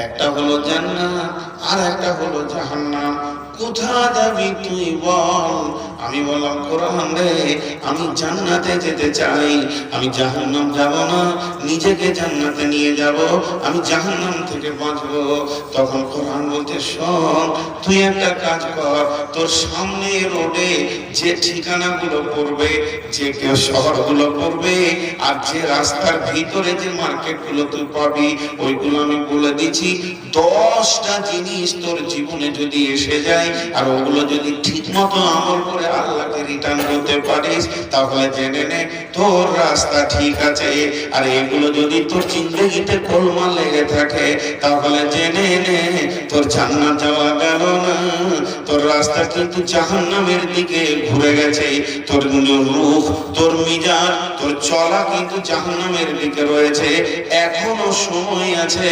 একটা হলো জান্নাত আর একটা হলো জাহান্নাম। কোথা যাবি তুই বল? আমি বললাম কোরআন রে, আমি জান্নাতে যেতে চাই, আমি জাহান্নাম যাব না, নিজেকে জান্নাতে নিয়ে যাব, আমি জাহান্নাম থেকে বাঁচবো। তখন কোরআন বলতে শোন, তুই একটা কাজ কর, তোর সামনে রোডে যে ঠিকানাগুলো পড়বে, যে শহরগুলো পড়বে, আর যে রাস্তার ভিতরে যে মার্কেটগুলো তুই পাবি, ওইগুলো আমি বলে দিচ্ছি। 10টা জিনিস তোর জীবনে যদি এসে যায় আর ওগুলো যদি ঠিক মতো আমল করে আল্লাহকে রিটার্ন করতে পারিস, তাহলে জেনে নে তোর রাস্তা ঠিক আছে। আর এগুলো যদি তোর জিন্দগিতে গোলমাল লেগে থাকে, তাহলে জেনে নে তোর জান্নাত যাওয়া গেল না, তোর রাস্তা কিন্তু জাহান্নামের দিকে ঘুরে গেছে। তোর রূহ, তোর মিজাজ, তোর চলা কিন্তু জাহান্নামের দিকে রয়েছে। এখনো সময় আছে,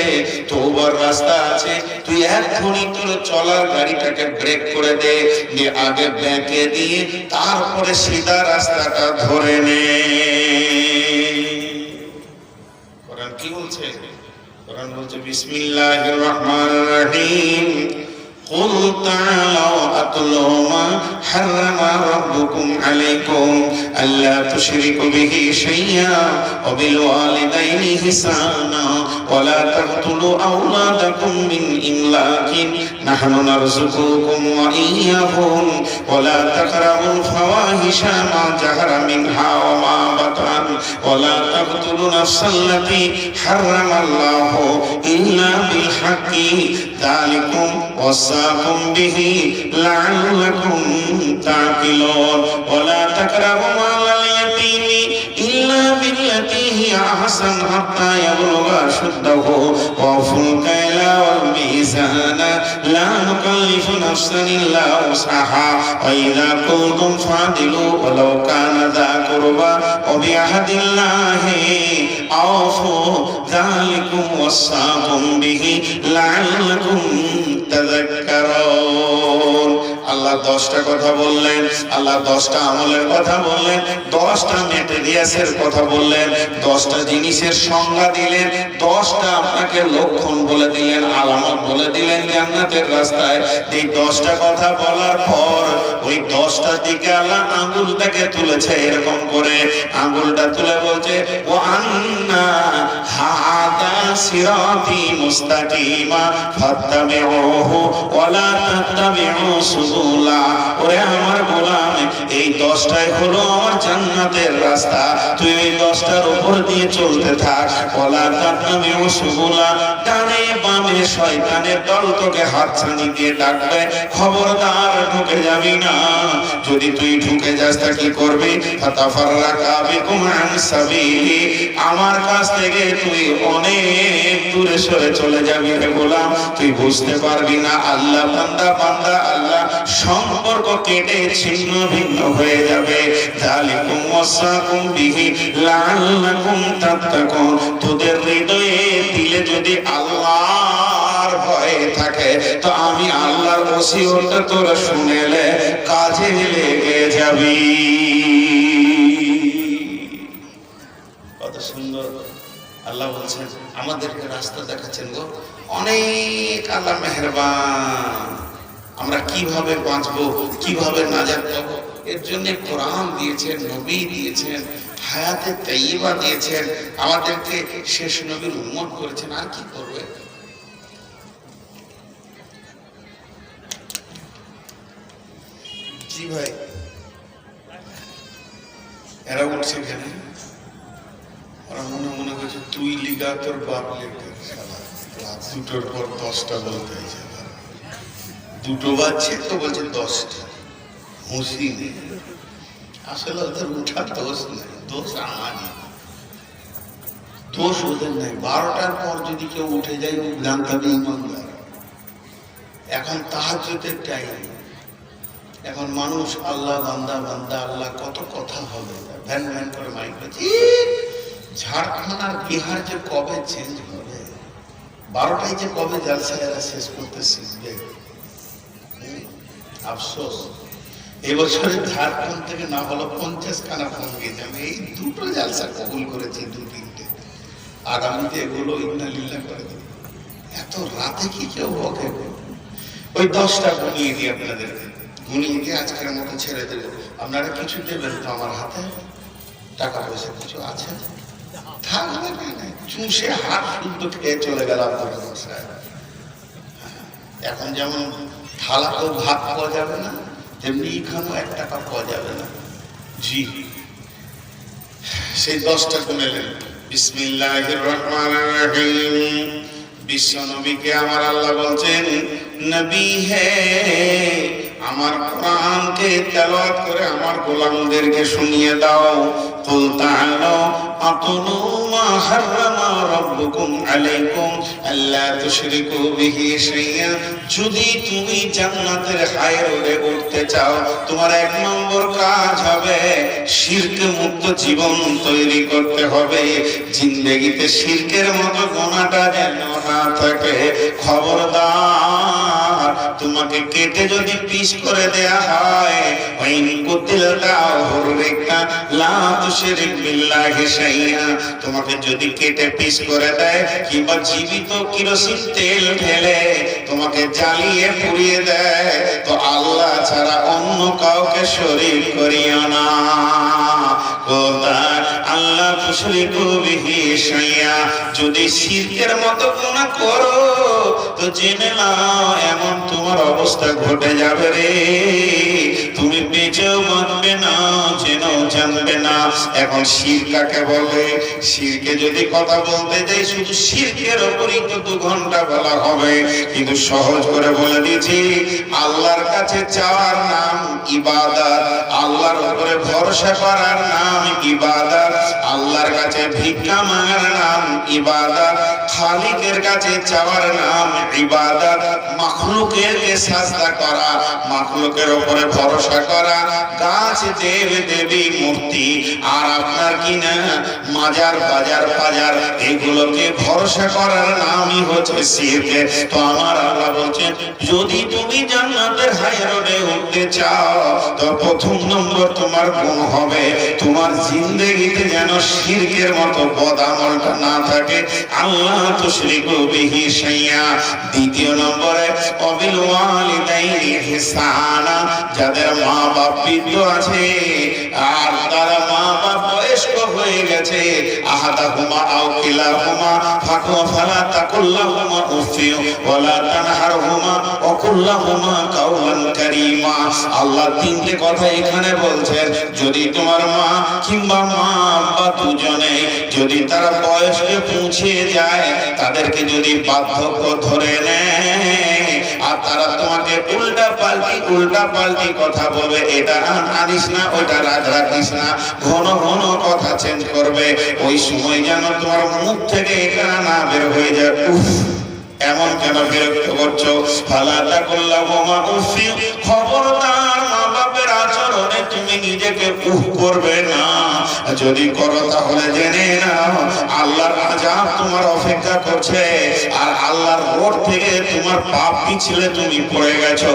তওবার রাস্তা আছে। তুই এখনই তোর চলার গাড়িটাকে ব্রেক করে দে, দিয়ে আগে ব্যাকে দিয়ে তারপরে সিধা রাস্তাটা ধরে নে। কোরআন কি বলছে? কোরআন বলছে বিসমিল্লাহির রহমানির রহিম, قل تعالوا أتلوا ما حرم ربكم عليكم ألا تشركوا به شيئا وبالوالدين إحسانا ولا تقتلوا أولادكم من إملاق نحن نرزقكم وإياهم ولا تقربوا الفواحش ما ظهر منها وما بطن ولا تقتلوا النفس التي حرم الله إلا بالحق ذلكم وصاكم به لعلكم تعقلون ولا تقربوا مال اليتيم إلا بالتي هي أحسن حتى يبلغ أشده وأوفوا الكيل والميزان لا نكلف نفسا إلا وسعها وإذا قلتم فاعدلوا ولو كان ذا قربى وبعهد الله أوفوا ذلكم وصاكم به لعلكم তাযাক্কারুন। আল্লাহ 10টা কথা বললেন, আল্লাহ 10টা আমলের কথা বললেন, 10টা ম্যাটেরিয়ালসের কথা বললেন, 10টা জিনিসের সংজ্ঞা দিলেন, 10টা আপনাকে লক্ষণ বলে দিলেন, আলামত বলে দিলেন জান্নাতের রাস্তায়। এই 10টা কথা বলার পর ওই 10টার দিকে আল্লাহ আঙ্গুলটাকে তুলেছে, এরকম করে আঙ্গুলটা তুলে বলছে ও আন্না হাদা সিরাতি মুস্তাকিমা ফাত্তাবিউহু ওয়ালা তাত্তাবিউ সুবুলা। ওরে আমার গোলাম, এই 10টাই হলো আমার জান্নাতের রাস্তা, তুই এই 10টার উপর দিয়ে চলতে থাক। ওয়ালা তাত্তাবিউ সুবুলা, ডানে বামে শয়তানের দল তোকে হাতছানি দিয়ে ডাকবে, খবরদার ঢুকে যাবি না। যদি তুই ঢুকে যাস তা কি করবি? ফাতাফাররাকা বিকুম আন সাবিলি, আমার কাছ থেকে তুই অনেক দূরে সরে চলে যাবি রে গোলাম, তুই বুঝতে পারবি না। আল্লাহ বান্দা বান্দা আল্লাহ সম্পর্ক কেটে ছিন্ন ভিন্ন হয়ে যাবে। যালিকুম ওয়াসাকুম বিহি লাআল্লাকুম তাত্তাকুন, তোদের হৃদয়ে দিলে যদি আল্লাহর ভয় থাকে, তো আমি আল্লাহর ওসিয়তটা তোরা শুনেলে কাজে লেগে যাবি। কত সুন্দর আল্লাহ বলছেন, আমাদেরকে রাস্তা দেখাচ্ছেন গো, অনেক আল্লাহ মেহেরবান। আমরা কিভাবে বাঁচবো, কিভাবে নাজাত পাবো, এর জন্য কোরআন দিয়েছেন, নবী দিয়েছেন, হায়াতে তাইয়্যিবা দিয়েছেন, আমাদেরকে শেষ নবীর উম্মত করেছেন। আর কি করবে? জি ভাই, এরা উঠছে কেন? ওরা মনে মনে করছে তুই লিগা তোর বাপ লেখা, দুটোর পর 10টা বলতে হয়েছে, দুটো বাজছে তো বলছে 10টা। হুঁশি নেই, আসলে ওদের উঠার দোষ নেই, দোষ আমারই, দোষ ওদের নেই। 12টার পর যদি কেউ উঠে যায় জানতে হবে ইমানদার। এখন তাহাজ্জুদের টাইম, এখন মানুষ আল্লাহ বান্দা বান্দা আল্লাহ কত কথা হবে, ভ্যান ভ্যান করে মাইক করছে। ঝাড়খণ্ড আর বিহার যে কবে চেঞ্জ হবে, 12টায় যে কবে জালসা এরা শেষ করতে শিখবে, আফসোস। এবছরে ঝাড়খণ্ড থেকে না হলো 50 খানা ফোন গিয়েছে, আমি এই দুটো জালসা কবুল করেছি, 2-3টে। আগামীতে এগুলো ইন্না লিল্লাহ করে দেবে। এত রাতে কি কেউ বকে? ওই 10টা গুনিয়ে দিই আপনাদেরকে, গুনিয়ে দিয়ে আজকের মতো ছেড়ে দেবো। আপনারা কিছু দেবেন তো আমার হাতে? টাকা পয়সা কিছু আছে? থাকবে না, চুষে হাত শুদ্ধ খেয়ে চলে গেল আপনাদের মশাই। এখন যেমন থালাতেও ভাত পাওয়া যাবে না, তেমনি এখানেও 1 টাকা পাওয়া যাবে না। জি, সেই 10টা গুনেলেন। বিসমিল্লাহির রহমানির রহিম। বিশ্ব নবীকে আমার আল্লাহ বলছেন, নবী হে, আমার কোরআনকে তেলাওয়াত করে আমার গোলামদেরকে শুনিয়ে দাও। কুল তাআলাউ আতুলু মা হারামা রাব্বুকুম আলাইকুম আল্লা তুশরিকু বিহি শাইআ। যদি তুমি জান্নাতের হাই রোডে উঠতে চাও, তোমার 1 নম্বর কাজ হবে শিরক মুক্ত জীবন তৈরি করতে হবে। জিন্দেগিতে শিরকের মতো গুনাহটা যেন না থাকে। খবরদার, তোমাকে কেটে যদি পিস করে দেয়া হয়, ওয়াইন কুতিলতা হুররিকা লা তুশরিক বিল্লাহি শাইআ, তোমাকে যদি কেটে পিস করে দেয় কিংবা জীবিত কিরোসিন তেল ঢেলে তোমাকে জ্বালিয়ে পুড়িয়ে দেয়, তো আল্লাহ ছাড়া অন্য কাউকে শরীক করিও না। কোথায় আল্লাহ তুশরিকু বিহি শাইআ। যদি শিরকের মতো গুনাহ করো তো জেনে নাও এমন তোমার অবস্থা ঘটে যাবে রে, তুমি বেঁচেও বাঁচবে না, জেনেও জানবে না। এখন শিরক কাকে বলে? শিরকে যদি কথা বলতে যাই শুধু শিরকের উপরই তো 2 ঘন্টা বলা হবে, কিন্তু সহজ করে বলে দিয়েছি, আল্লাহর কাছে চাওয়ার নাম ইবাদত, আল্লাহর উপরে ভরসা করার নাম ইবাদত, আল্লাহর কাছে ভিক্ষা মাগার নাম ইবাদত, খালিকের কাছে চাওয়ার নাম ইবাদত, মাখলুকের সাজদা করা, মাখলুকের উপরে ভরসা করা, গাছ দেব দেবী মূর্তি আর আপনার কিনা মাজার বাজার বাজার এগুলোকে ভরসা করার নামই হচ্ছে শিরক। তো আমার আল্লাহ বলছেন, যদি তুমি জান্নাতের হাই রোডে উঠতে চাও তো 1 নম্বর তোমার গুণ হবে তোমার জিন্দেগিতে যেন শিরকের মতো বদামলটা না থাকে। আল্লাহ তুশরিকু বিহি শাইআ। 2 নম্বরে অবিল ওয়ালিদাইনি ইহসানা, যাদের মা বাপ বৃদ্ধ আছে আর তারা মা বাপ বয়স্ক হয়ে গেছে, আহাদাহুমা আও কিলাহুমা ফাকু ফালা তাকুল্লাহুমা উফি ওয়ালা তানহারহুমা ওয়া কুল্লাহুমা কাওলান কারীমা। আল্লাহ 3টে কথা এখানে বলছেন, যদি তোমার মা কিংবা মা বা দুজনে যদি তারা বয়সে পৌঁছে যায়, তাদেরকে যদি বার্ধক্য ধরে নেয় আর তারা তোমাকে উল্টা পাল্টি কথা বলবে, এটা আনিস না, ওইটা রাখিস না, ঘন ঘন কথা চেঞ্জ করবে, ওই সময় যেন তোমার মুখ থেকে এটা না বের হয়ে যায়, উফ এমন কেন বিরক্ত করছো। ফালা তাকুল্লাহুমা উফি, খবরদার মা বাপের আচরণে তুমি নিজেকে উফ করবে না। যদি করো তাহলে জেনে নাও আল্লাহর আযাব তোমার অপেক্ষা করছে, আর আল্লাহর রোড থেকে তোমার পাপ পিছলে তুমি পড়ে গেছো।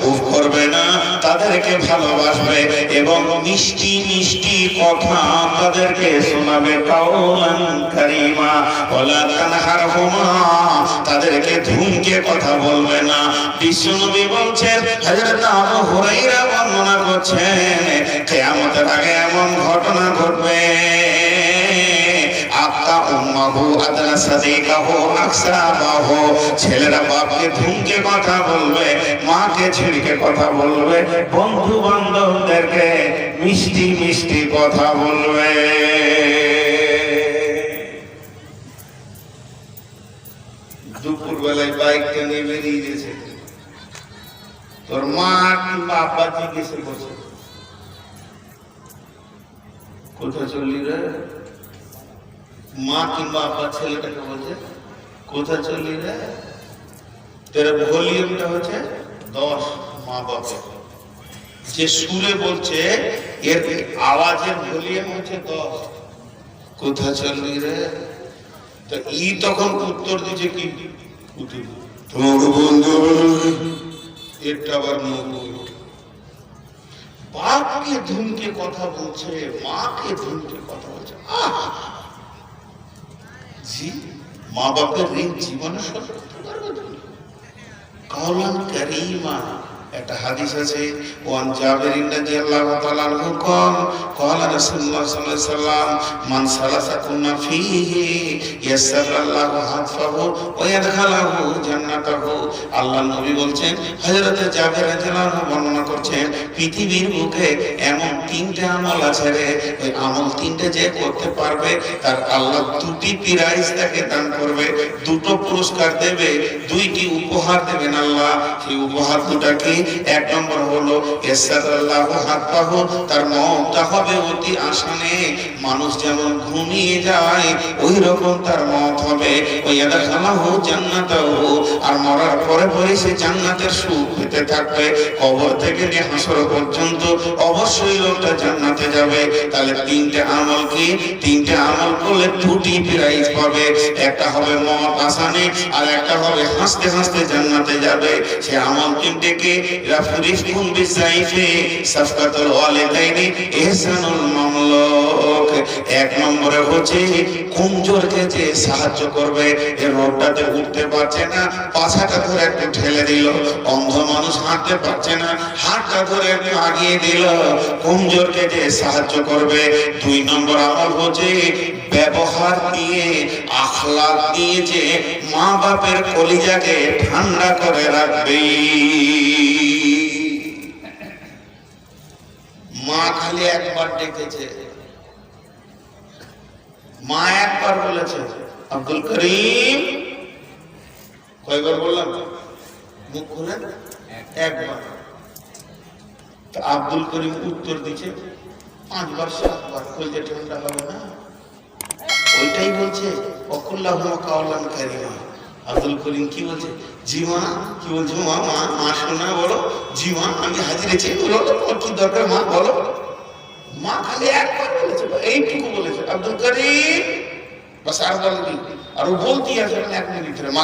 উফ করবে না, তাদেরকে ভালোবাসবে এবং মিষ্টি মিষ্টি কথা তাদেরকে শোনাবে, কাওলান কারীমা। ওয়ালা তানহারহুমা, তাদেরকে ধুমকে কথা বলবে না। বিশ্বনবী বলছেন, হযরত আবু হুরায়রা বর্ণনা করছেন, কিয়ামতের আগে এমন ঘটনা ঘটবে, আক্কা উম্মাহু আদনা সাদিকাহু আকসাবাহু, ছেলেরা বাপকে ধুমকে কথা বলবে, মাকে ছেড়ে কথা বলবে, বন্ধু বান্ধবদেরকে মিষ্টি মিষ্টি কথা বলবে। দুপুর বেলায় বাইকটা নিয়ে বেরিয়ে গেছে, তোর মা কিংবা আব্বা জিজ্ঞেস করছে, কোথায় চললি রে? মা কিংবা আব্বা ছেলেটাকে বলছে, কোথায় চললি রে? তোর ভলিউমটা হচ্ছে 10, মা বাবা যে সুরে বলছে এর আওয়াজের ভলিউম হচ্ছে 10। কোথায় চললি রে? তো ই তখন উত্তর দিচ্ছে কি, তোমাকে বন্ধু, এটা আবার বাপকে ধুমকে কথা বলছে, মাকে ধুমকে কথা বলছে। জি, মা বাপের ঋণ জীবনে শোধ করতে পারবে তুমি? কাওলান কারীমা। একটা হাদিস আছে, ওয়ান জাবির রাদিয়াল্লাহু তাআলা আনহু ক্বালা রাসূলুল্লাহ সাল্লাল্লাহু আলাইহি ওয়াসাল্লাম মান সালাসা কুন্না ফীহি ইয়াসসারাল্লাহু হাতফাহু ওয়া ইয়াদখালুহু জান্নাতাহু। আল্লাহর নবী বলছেন, হযরত জাবির রাদিয়াল্লাহু আনহু বর্ণনা করছেন, পৃথিবীর বুকে এমন তিনটা আমল আছে রে, ওই আমল তিনটে যে করতে পারবে তার আল্লাহ দুটি প্রাইজ তাকে দান করবে, দুটো পুরস্কার দেবে, দুইটি উপহার দেবেন আল্লাহ। সেই উপহার দুটা কি? এক নম্বর হলো ইয়াসসারাল্লাহু হাতফাহু, তার মওতটা হবে অতি আসানে, মানুষ যেমন ঘুমিয়ে যায় ওই রকম তার মওত হবে। ওয়া ইয়াদখালুহু জান্নাতাহু, আর মরার পরে পরে সে জান্নাতের সুখ পেতে থাকবে। কবর থেকে নিয়ে হাসর পর্যন্ত অবশ্যই লোকটা জান্নাতে যাবে। তাহলে তিনটে আমল কি? তিনটে আমল করলে দুটি প্রাইজ পাবে, একটা হবে মওত আসানে, আর একটা হবে হাসতে হাসতে জান্নাতে যাবে। সে আমল তিনটে কি? রাফরিফুন বিসাইফি সাফকাতুল ওয়ালিদাইনি ইহসানুল মামলুক। এক নম্বরে হচ্ছে কমজোরকে যে সাহায্য করবে, এই রোডটাতে উঠতে পারছে না, পাছাটা ধরে একটু ঠেলে দিল। অন্ধ মানুষ হাঁটতে পারছে না, হাতটা ধরে একটু আগিয়ে দিল, কমজোরকে যে সাহায্য করবে। দুই নম্বর আমল হচ্ছে ব্যবহার দিয়ে, আখলাক দিয়ে যে মা বাপের কলিজাকে ঠান্ডা করে রাখবে। মা খালি একবার ডেকেছে, মা একবার বলেছে আব্দুল করিম। কয়বার বললাম? মুখ খুলে একবার। তো আব্দুল করিম উত্তর দিচ্ছে 5 বার 7 বার, কইলে ঠান্ডা হবে না? ওইটাই বলছে ওয়াকুল্লাহু কাওলান কারীমা। আব্দুল করিম কি বলছে? জি মা। কি বলছো মা? মা শোনা বলো। জি মা, আমি হাজির আছি। বলো তোমার কি দরকার মা, বলো। মা খালি একবার বলেছে, এইটুকু বলেছে আব্দুল করিম, বাস আর বলেনি। আর ও বলতেই আসলে 1 মিনিটের মা